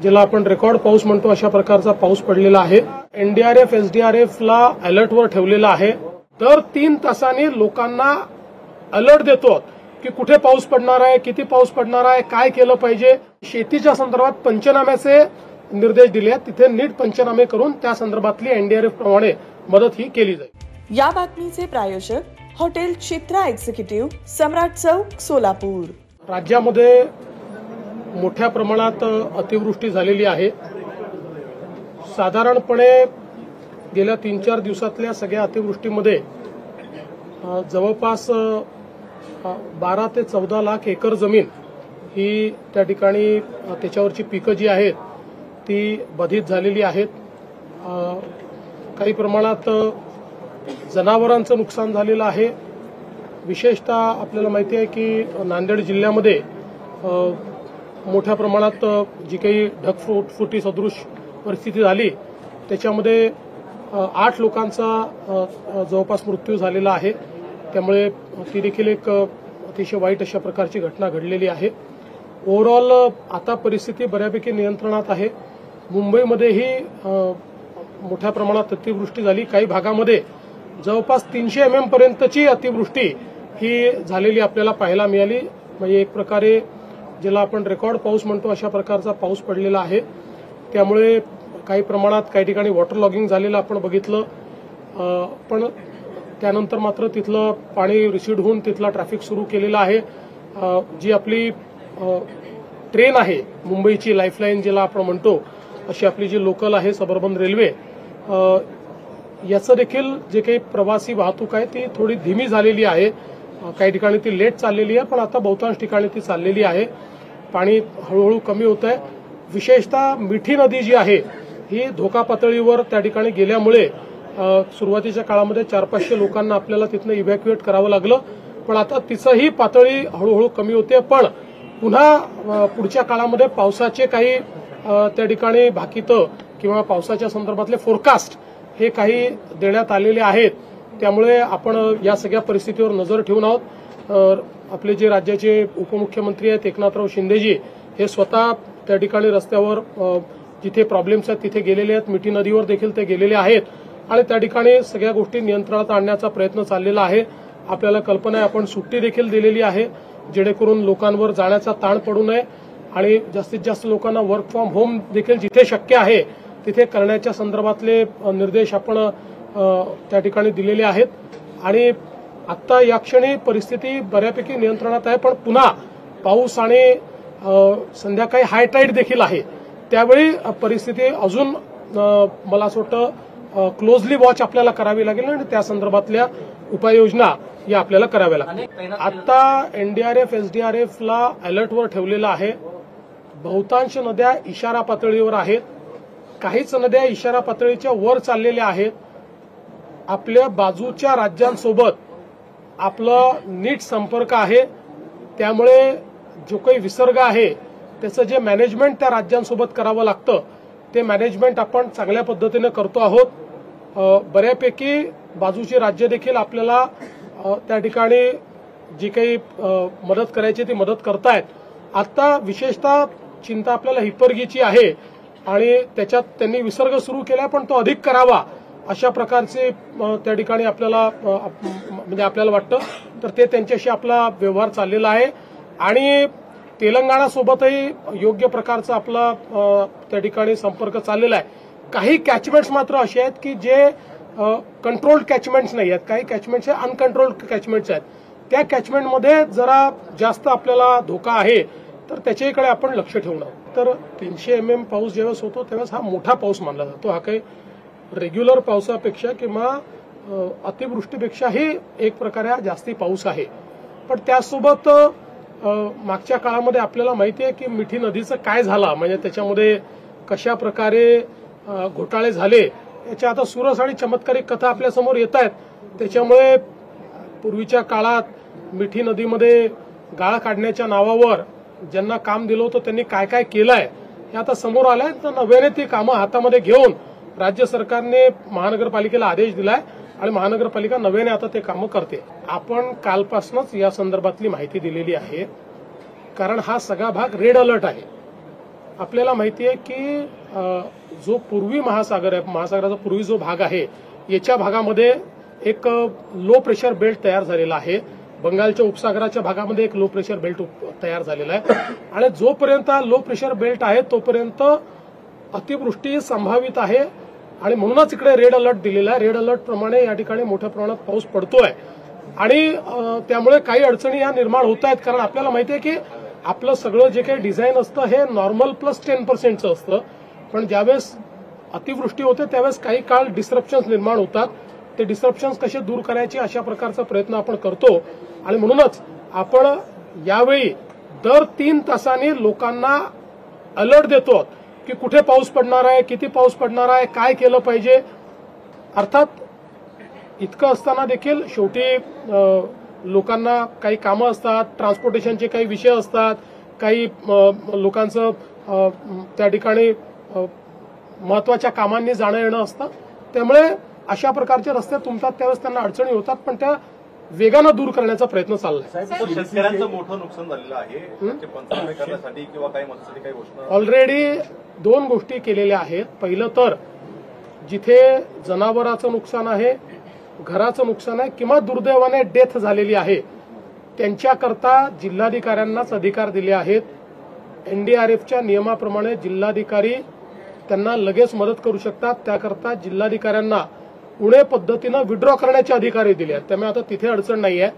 ज्याला आपण रेकॉर्ड पाऊस म्हणतो अशा प्रकारचा पाऊस पडलेला आहे। एनडीआरएफ एसडीआरएफला अलर्टवर ठेवलेला आहे। दर 3 तासांनी लोकांना अलर्ट देतो की कुठे पाऊस पडणार आहे, किती पाऊस पडणार आहे, काय केलं पाहिजे। शेतीच्या संदर्भात पंचनाम्याचे निर्देश दिले आहेत, तिथे नीट पंचनामे करून त्या संदर्भातली एनडीआरएफ प्रमाणे मदत ही केली जाईल। या बातमीचे प्रायोजक हॉटेल चित्रा एक्झिक्युटिव्ह, सम्राट चौक, सोलापूर। राज्यामध्ये मोठ्या प्रमाणात अतिवृष्टी झालेली आहे। साधारणपणे गेल्या 3-4 दिवसातल्या सगळ्या अतिवृष्टीमध्ये जवळपास 12 ते 14 लाख एकर जमीन ही त्या ठिकाणी त्याच्यावरची पिकं जी आहेत ती बाधित झालेली आहेत। काही प्रमाणात जनावरांचं नुकसान झालेलं आहे। विशेषतः आपल्याला माहिती आहे की नांदेड जिल्ह्यामध्ये मोठ्या प्रमाणात जी काही ढगफुटी सदृश परिस्थिती झाली त्याच्यामध्ये 8 लोकांचा जवळपास मृत्यू झालेला आहे। त्यामुळे ती देखील एक अतिशय वाईट अशा प्रकारची घटना घडलेली आहे। ओव्हरऑल आता परिस्थिती बऱ्यापैकी नियंत्रणात आहे। मुंबईमध्येही मोठ्या प्रमाणात अतिवृष्टी झाली। काही भागामध्ये जवळपास 300 mm पर्यंतची अतिवृष्टी ही झालेली आपल्याला पाहायला मिळाली। म्हणजे एक प्रकारे ज्याला आपण रेकॉर्ड पाऊस म्हणतो अशा प्रकारचा पाऊस पडलेला आहे। त्यामुळे काही प्रमाणात काही ठिकाणी वॉटर लॉगिंग झालेलं आपण बघितलं, पण त्यानंतर मात्र तिथलं पाणी रिसीड होऊन तिथला ट्रॅफिक सुरू केलेला आहे। जी आपली ट्रेन आहे मुंबईची लाईफलाईन ज्याला आपण म्हणतो अशी आपली जी लोकल आहे सबर्बन रेल्वे, याचं देखील जे काही प्रवासी वाहतूक आहे ती थोडी धीमी झालेली आहे। काही ठिकाणी ती लेट चाललेली आहे, पण आता बहुतांश ठिकाणी ती चाललेली आहे। पाणी हळूहळू कमी होत आहे। विशेषतः मिठी नदी जी आहे ही धोका पातळीवर त्या ठिकाणी गेल्यामुळे सुरुवातीच्या काळामध्ये 400-500 लोकांना आपल्याला तिथनं इव्हॅक्युएट करावं लागलं, पण आता तिचंही पातळी हळूहळू कमी होते। पण पुन्हा पुढच्या काळामध्ये पावसाचे काही त्या ठिकाणी भाकितं किंवा पावसाच्या संदर्भातले फोरकास्ट हे काही देण्यात आलेले आहेत। त्यामुळे आपण या सगळ्या परिस्थितीवर नजर ठेवून आहोत। आपले जे राज्याचे उपमुख्यमंत्री आहेत एकनाथराव शिंदेजी हे स्वतः त्या ठिकाणी रस्त्यावर जिथे प्रॉब्लेम्स आहेत तिथे गेलेले आहेत। मिठी नदीवर देखील ते गेलेले आहेत आणि त्या ठिकाणी सगळ्या गोष्टी नियंत्रणात आणण्याचा प्रयत्न चाललेला आहे। आपल्याला कल्पना आहे, आपण सुट्टी देखील दिलेली आहे जेणेकरून लोकांवर जाण्याचा ताण पडू नये आणि जास्तीत जास्त लोकांना वर्क फ्रॉम होम देखील जिथे शक्य आहे तिथे करण्याच्या संदर्भातले निर्देश आपण त्या ठिकाणी दिलेले आहेत। आणि आता या क्षणी परिस्थिती बऱ्यापैकी नियंत्रणात आहे, पण पुन्हा पाऊस आणि संध्याकाळी हाय टाईड देखील आहे। त्यावेळी परिस्थिती अजून मला असं वाटतं क्लोजली वॉच आपल्याला करावी लागेल आणि त्या संदर्भातल्या उपाययोजना या आपल्याला कराव्या लागतील। आता एनडीआरएफ एसडीआरएफला अलर्टवर ठेवलेलं आहे। बहुतांश नद्या इशारा पातळीवर आहेत, काहीच नद्या इशारा पातळीच्या वर चाललेल्या आहेत। आपल्या बाजूच्या राज्यांसोबत आपला नीट संपर्क आहे, त्यामुळे जो काही विसर्ग आहे त्याचं जे मॅनेजमेंट त्या राज्यांसोबत करावं लागतं ते मॅनेजमेंट आपण चांगल्या पद्धतीने करतो आहोत। बऱ्यापैकी बाजूची राज्य देखील आपल्याला त्या ठिकाणी जी काही मदत करायची ती मदत करतायत। आता विशेषतः चिंता आपल्याला हिप्परगीची आहे आणि त्याच्यात त्यांनी विसर्ग सुरू केला, पण तो अधिक करावा अशा प्रकारचे त्या ठिकाणी आपल्याला म्हणजे आपल्याला वाटतं, तर ते त्यांच्याशी आपला व्यवहार चाललेला आहे। आणि तेलंगणासोबतही योग्य प्रकारचा आपला त्या ठिकाणी संपर्क चाललेला आहे। काही कॅचमेंट्स मात्र असे आहेत की जे कंट्रोल्ड कॅचमेंट्स नाही आहेत, काही कॅचमेंट्स हे अनकंट्रोल्ड कॅचमेंट्स आहेत। त्या कॅचमेंटमध्ये जरा जास्त आपल्याला धोका आहे, तर त्याच्याकडे आपण लक्ष ठेवून आहोत। तर 300 mm पाऊस ज्यावेळेस होतो त्यावेळेस हा मोठा पाऊस मानला जातो। हा काही रेग्युलर पावसापेक्षा किंवा अतिवृष्टीपेक्षाही एक प्रकारे हा जास्ती पाऊस आहे। पण त्यासोबत मागच्या काळामध्ये आपल्याला माहिती आहे की मिठी नदीचं काय झालं, म्हणजे त्याच्यामध्ये कशा प्रकारे घोटाळे झाले याच्या आता सुरस आणि चमत्कारिक कथा आपल्यासमोर येत आहेत। त्याच्यामुळे पूर्वीच्या काळात मिठी नदीमध्ये गाळ काढण्याच्या नावावर ज्यांना काम दिलं होतं त्यांनी काय काय केलंय हे आता समोर आलंय। तर नव्याने ती कामं हातामध्ये घेऊन राज्य सरकारने महानगरपालिकेला आदेश दिलाय आणि महानगरपालिका नव्याने आता ते कामं करते। आपण कालपासूनच या संदर्भातली माहिती दिलेली आहे, कारण हा सगळा भाग रेड अलर्ट आहे। आपल्याला माहिती आहे की जो पूर्वी महासागर आहे, महासागराचा पूर्वी जो भाग आहे, याच्या भागामध्ये एक लो प्रेशर बेल्ट तयार झालेला आहे. बंगालच्या उपसागराच्या भागामध्ये एक लो प्रेशर बेल्ट तयार झालेला आहे आणि जोपर्यंत लो प्रेशर बेल्ट आहे तोपर्यंत अतिवृष्टी संभावित आहे आणि म्हणूनच इकडे रेड अलर्ट दिलेला आहे. रेड अलर्ट प्रमाणे या ठिकाणी मोठ्या प्रमाणात पाऊस पडतोय आणि त्यामुळे काही अडचणी या निर्माण होत आहेत. कारण आपल्याला माहिती आहे की आपलं सगळं जे काही डिझाईन असतं हे नॉर्मल प्लस 10% असतं, पण ज्यावेळेस अतिवृष्टी होते त्यावेळेस काही काळ डिस्ट्रप्शन्स निर्माण होतात. ते डिस्ट्रप्शन्स कसे दूर करायचे अशा प्रकारचा प्रयत्न आपण करतो आणि म्हणूनच आपण यावेळी दर 3 तासांनी लोकांना अलर्ट देतो की कुठे पाऊस पडणार आहे, किती पाऊस पडणार आहे, काय केलं पाहिजे. अर्थात इतकं असताना देखील शेवटी लोकांना काही कामं असतात, ट्रान्सपोर्टेशनचे काही विषय असतात, काही लोकांचं त्या ठिकाणी महत्वाच्या कामांनी जाणं येणं असतं. त्यामुळे अशा प्रकारचे रस्ते तुंबतात, त्यावेळेस त्यांना अडचणी होतात, पण त्या वेगानं दूर करण्याचा प्रयत्न चाललाय. शेतकऱ्यांचं मोठं नुकसान झालेलं आहे, त्याचे पंचनामे करण्यासाठी किंवा काही मदतीसाठी काही घोषणा ऑलरेडी 2 गोष्टी केलेल्या आहेत. पहिलं तर जिथे जनावरांचं नुकसान आहे, घराचं नुकसान आहे किंवा दुर्दैवाने डेथ झालेली आहे त्यांच्याकरता जिल्हाधिकाऱ्यांनाच अधिकार दिले आहेत. एनडीआरएफच्या नियमाप्रमाणे जिल्हाधिकारी त्यांना लगेच मदत करू शकतात. त्याकरता जिल्हाधिकाऱ्यांना उणे पद्धतीनं विड्रॉ करण्याचे अधिकार दिले आहेत. त्यामुळे आता तिथे अडचण नाही आहे.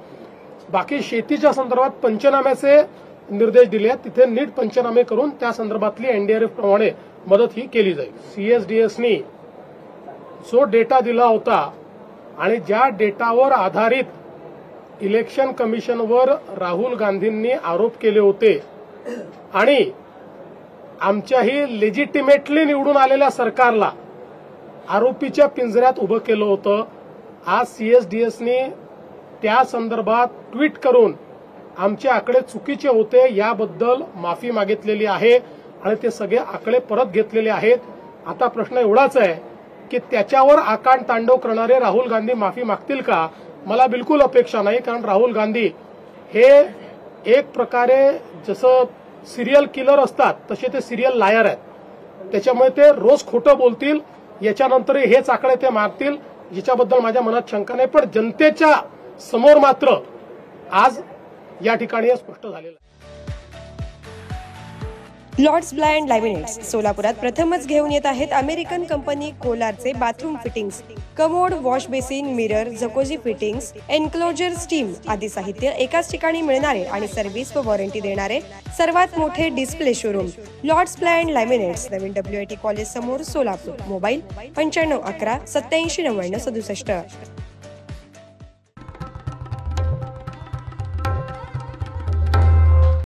बाकी शेतीच्या संदर्भात पंचनाम्याचे निर्देश दिले आहेत, तिथे नीट पंचनामे करून त्या संदर्भातली एनडीआरएफ प्रमाणे मदत ही केली जाईल. सीएसडीएसनी जो डेटा दिला होता आणि ज्या डेटावर आधारित इलेक्शन कमिशनवर राहुल गांधींनी आरोप केले होते आणि आमच्याही लेजिटिमेटली निवडून आलेल्या सरकारला आरोपीच्या पिंजऱ्यात उभं केलं होतं. आज सीएसडीएसनी त्या संदर्भात ट्विट करून आमचे आकडे चुकीचे होते याबद्दल माफी मागितलेली आहे आणि ते सगळे आकडे परत घेतलेले आहेत. आता प्रश्न एवढाच आहे की त्याच्यावर आकांड तांडव करणारे राहुल गांधी माफी मागतील का? मला बिलकुल अपेक्षा नाही, कारण राहुल गांधी हे एक प्रकारे जसं सिरियल किलर असतात तसे ते सिरियल लायर आहेत. त्याच्यामुळे ते रोज खोटं बोलतील, याच्यानंतरही हेच आकडे ते मारतील, याच्याबद्दल माझ्या मनात शंका नाही. पण जनतेच्या समोर मात्र आज या ठिकाणी हे स्पष्ट झालेलं आहे. लॉर्ड्स ब्लाइंड लॅमिनेट्स सोलापुरात प्रथमच घेऊन येत आहेत अमेरिकन कंपनी कोलारचे bathroom fittings, commode, wash basin, mirror, Jacuzzi fittings, enclosure, steam आदी साहित्य एकाच ठिकाणी मिळणारे आणि सर्व्हिस व वॉरंटी देणारे सर्वात मोठे display showroom Lords Blind laminates, नवीन WIT कॉलेज समोर, सोलापूर. मोबाईल 9511 879067.